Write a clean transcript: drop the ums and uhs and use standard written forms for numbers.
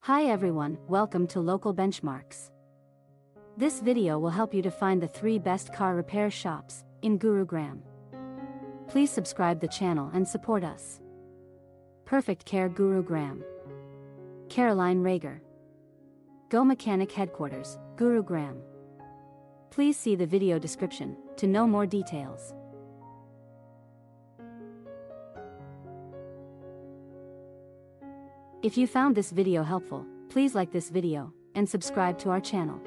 Hi everyone, welcome to Local Benchmarks. This video will help you to find the 3 best car repair shops in Gurugram. Please subscribe the channel and support us. Perfect Care Gurugram. Caroline Reager. GoMechanic Headquarters, Gurugram. Please see the video description to know more details. If you found this video helpful, please like this video and subscribe to our channel.